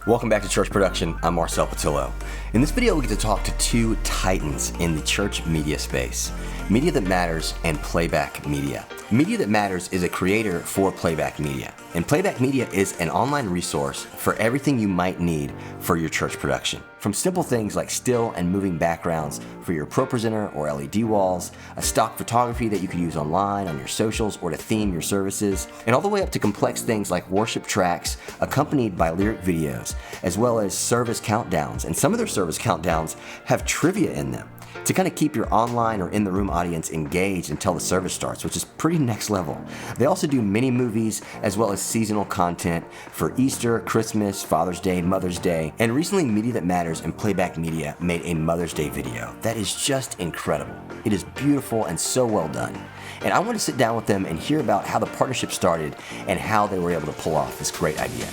Welcome back to Church Production. I'm Marcel Patillo. In this video, we get to talk to two titans in the church media space, Media That Matters and Playback Media. Media That Matters is a creator for Playback Media, and Playback Media is an online resource for everything you might need for your church production. From simple things like still and moving backgrounds for your ProPresenter or LED walls, a stock photography that you can use online, on your socials, or to theme your services, and all the way up to complex things like worship tracks accompanied by lyric videos, as well as service countdowns. And some of their service countdowns have trivia in them to kind of keep your online or in-the-room audience engaged until the service starts, which is pretty next level. They also do mini movies as well as seasonal content for Easter, Christmas, Father's Day, Mother's Day, and recently Media That Matters and Playback Media made a Mother's Day video that is just incredible. It is beautiful and so well done. And I want to sit down with them and hear about how the partnership started and how they were able to pull off this great idea.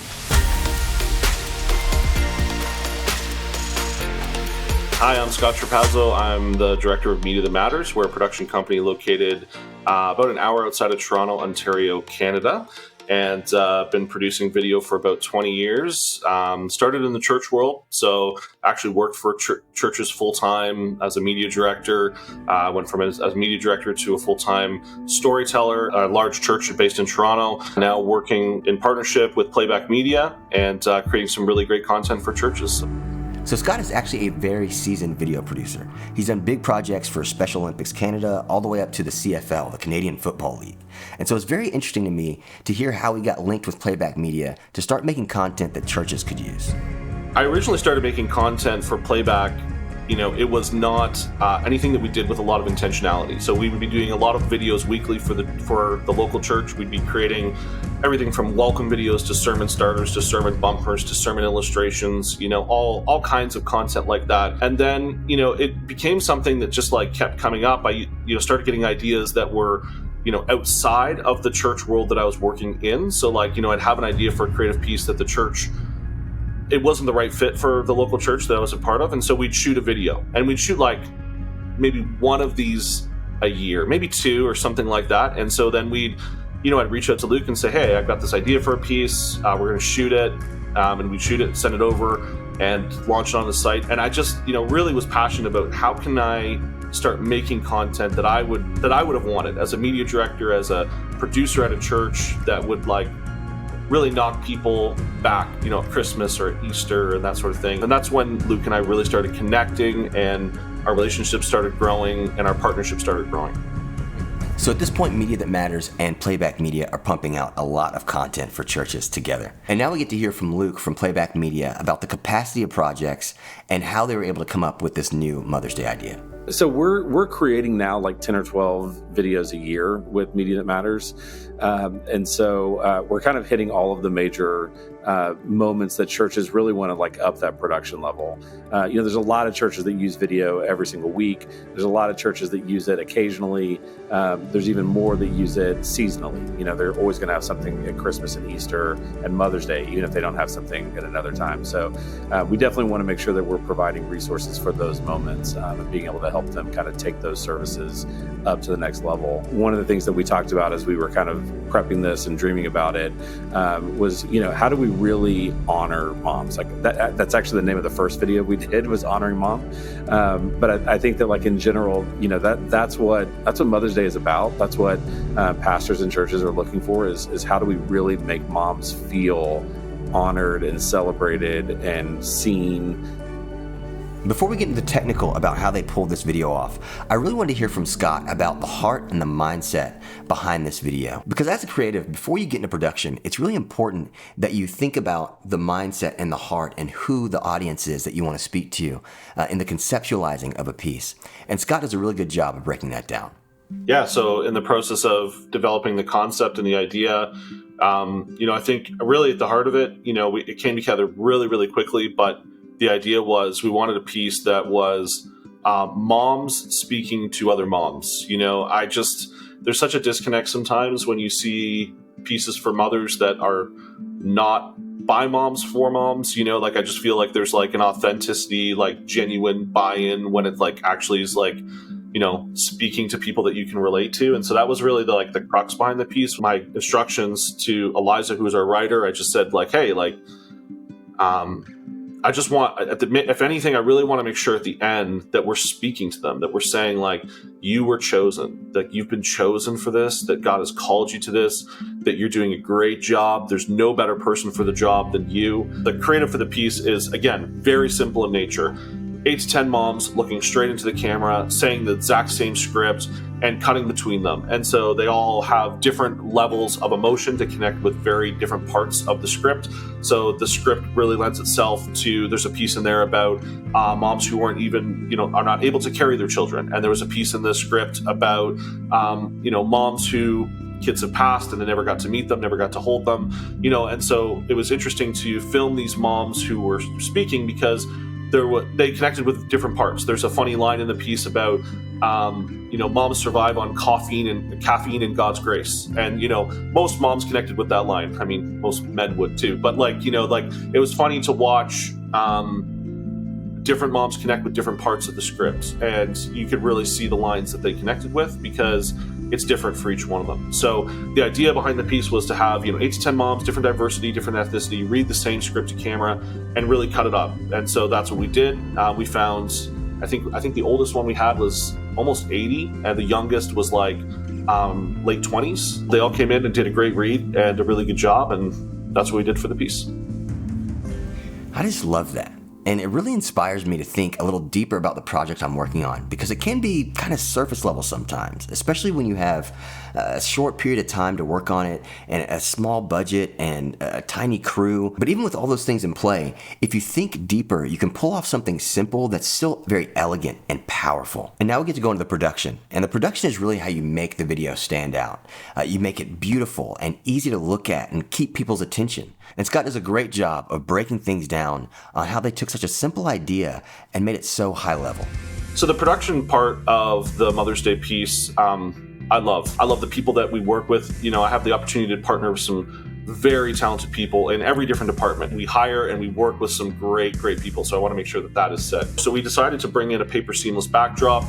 Hi, I'm Scott Trapazzo. I'm the director of Media That Matters. We're a production company located about an hour outside of Toronto, Ontario, Canada, and been producing video for about 20 years. Started in the church world, so actually worked for churches full-time as a media director. Went from as a media director to a full-time storyteller, a large church based in Toronto. Now working in partnership with Playback Media and creating some really great content for churches. So Scott is actually a very seasoned video producer. He's done big projects for Special Olympics Canada all the way up to the CFL, the Canadian Football League. And so it's very interesting to me to hear how he got linked with Playback Media to start making content that churches could use. I originally started making content for Playback. It was not anything that we did with a lot of intentionality. So we would be doing a lot of videos weekly for the local church. We'd be creating everything from welcome videos to sermon starters to sermon bumpers to sermon illustrations, all kinds of content like that. And then, it became something that just kept coming up. I started getting ideas that were outside of the church world that I was working in. So I'd have an idea for a creative piece that the church, it wasn't the right fit for the local church that I was a part of. And so we'd shoot a video, and we'd shoot maybe one of these a year, maybe two or something like that. And so then I'd reach out to Luke and say, hey, I've got this idea for a piece. We're going to shoot it. And we'd shoot it, send it over, and launch it on the site. And I just, really was passionate about how can I start making content that I would have wanted as a media director, as a producer at a church that would really knock people back, at Christmas or at Easter and that sort of thing. And that's when Luke and I really started connecting, and our relationship started growing and our partnership started growing. So at this point, Media That Matters and Playback Media are pumping out a lot of content for churches together. And now we get to hear from Luke from Playback Media about the capacity of projects and how they were able to come up with this new Mother's Day idea. So we're creating now 10 or 12 videos a year with Media That Matters. And so we're kind of hitting all of the major moments that churches really want to up that production level. There's a lot of churches that use video every single week. There's a lot of churches that use it occasionally. There's even more that use it seasonally. They're always going to have something at Christmas and Easter and Mother's Day, even if they don't have something at another time. So we definitely want to make sure that we're providing resources for those moments and being able to help them kind of take those services up to the next level. One of the things that we talked about as we were kind of prepping this and dreaming about it was, how do we really honor moms? That's actually the name of the first video we did, was honoring mom. But I think that in general, that's what Mother's Day is about. That's what pastors and churches are looking for is how do we really make moms feel honored and celebrated and seen. Before we get into the technical about how they pulled this video off, I really wanted to hear from Scott about the heart and the mindset behind this video. Because as a creative, before you get into production, it's really important that you think about the mindset and the heart and who the audience is that you want to speak to in the conceptualizing of a piece. And Scott does a really good job of breaking that down. Yeah, so in the process of developing the concept and the idea, I think really at the heart of it, it came together really, really quickly, but the idea was we wanted a piece that was moms speaking to other moms. There's such a disconnect sometimes when you see pieces for mothers that are not by moms for moms. I just feel like there's an authenticity, genuine buy-in when it actually is speaking to people that you can relate to. And so that was really the crux behind the piece. My instructions to Eliza, who was our writer, I just said hey, I just want, if anything, I really want to make sure at the end that we're speaking to them, that we're saying like, you were chosen, that you've been chosen for this, that God has called you to this, that you're doing a great job. There's no better person for the job than you. The creative for the piece is, again, very simple in nature. 8 to 10 moms looking straight into the camera, saying the exact same script and cutting between them. And so they all have different levels of emotion to connect with very different parts of the script. So the script really lends itself to, there's a piece in there about moms who weren't even, are not able to carry their children. And there was a piece in the script about, moms who kids have passed and they never got to meet them, never got to hold them, and so it was interesting to film these moms who were speaking because they connected with different parts. There's a funny line in the piece about, moms survive on caffeine and God's grace. And, most moms connected with that line. I mean, most men would too. But it was funny to watch different moms connect with different parts of the script. And you could really see the lines that they connected with because it's different for each one of them. So the idea behind the piece was to have 8 to 10 moms, different diversity, different ethnicity, read the same script to camera and really cut it up. And so that's what we did. We found, I think the oldest one we had was almost 80 and the youngest was like late 20s. They all came in and did a great read and a really good job, and that's what we did for the piece. I just love that. And it really inspires me to think a little deeper about the project I'm working on, because it can be kind of surface level sometimes, especially when you have a short period of time to work on it and a small budget and a tiny crew. But even with all those things in play, if you think deeper, you can pull off something simple that's still very elegant and powerful. And now we get to go into the production. And the production is really how you make the video stand out. You make it beautiful and easy to look at and keep people's attention. And Scott does a great job of breaking things down on how they took such a simple idea and made it so high level. So the production part of the Mother's Day piece, I love the people that we work with. I have the opportunity to partner with some very talented people in every different department. We hire and we work with some great people. So I want to make sure that is said. So we decided to bring in a paper seamless backdrop.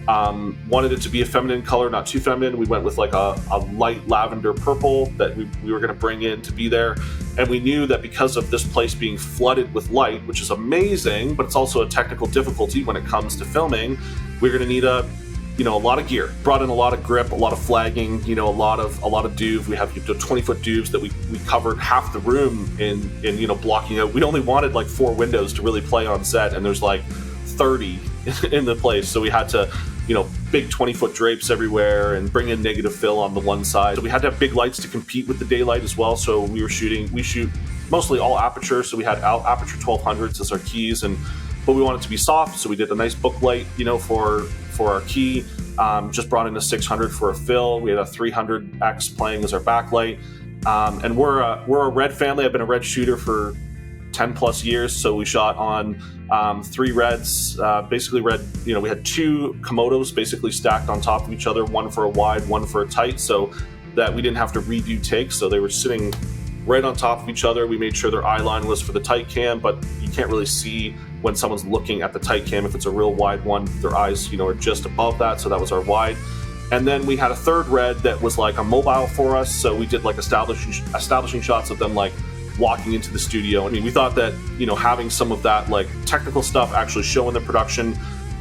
Wanted it to be a feminine color, not too feminine. We went with like a light lavender purple that we were going to bring in to be there. And we knew that because of this place being flooded with light, which is amazing, but it's also a technical difficulty when it comes to filming, we're going to need a lot of gear. Brought in a lot of grip, a lot of flagging, a lot of duve. We have 20-foot duves that we covered half the room in blocking out. We only wanted like 4 windows to really play on set, and there's like 30 in the place. So we had to, big 20-foot drapes everywhere and bring in negative fill on the one side. So we had to have big lights to compete with the daylight as well. So we shoot mostly all aperture. So we had aperture 1200s as our keys, but we wanted it to be soft. So we did a nice book light, for our key. Just brought in a 600 for a fill. We had a 300X playing as our backlight. And we're a red family. I've been a red shooter for 10 plus years. So we shot on 3 reds, basically red, we had 2 Komodos basically stacked on top of each other, one for a wide, one for a tight, so that we didn't have to redo takes. So they were sitting right on top of each other. We made sure their eye line was for the tight cam, but you can't really see when someone's looking at the tight cam. If it's a real wide one, their eyes, are just above that. So that was our wide. And then we had a 3rd red that was like a mobile for us. So we did like establishing shots of them like walking into the studio. I mean, we thought that, having some of that like technical stuff actually show in the production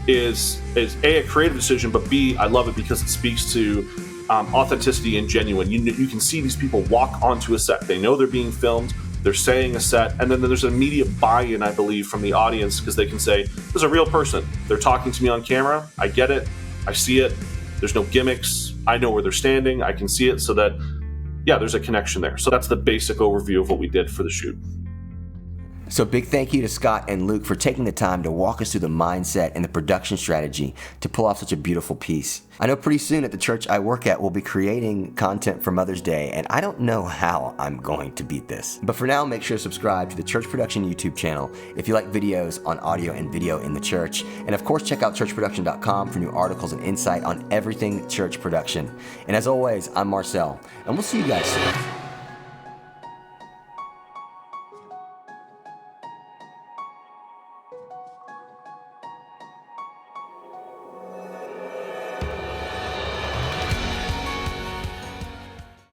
is A, creative decision, but B, I love it because it speaks to authenticity and genuine. You can see these people walk onto a set. They know they're being filmed. They're saying a set, and then there's an immediate buy-in, I believe, from the audience because they can say, "There's a real person. They're talking to me on camera. I get it. I see it. There's no gimmicks. I know where they're standing. I can see it." So that, yeah, there's a connection there. So that's the basic overview of what we did for the shoot. So big thank you to Scott and Luke for taking the time to walk us through the mindset and the production strategy to pull off such a beautiful piece. I know pretty soon at the church I work at, we'll be creating content for Mother's Day, and I don't know how I'm going to beat this. But for now, make sure to subscribe to the Church Production YouTube channel if you like videos on audio and video in the church. And of course, check out churchproduction.com for new articles and insight on everything church production. And as always, I'm Marcel, and we'll see you guys soon.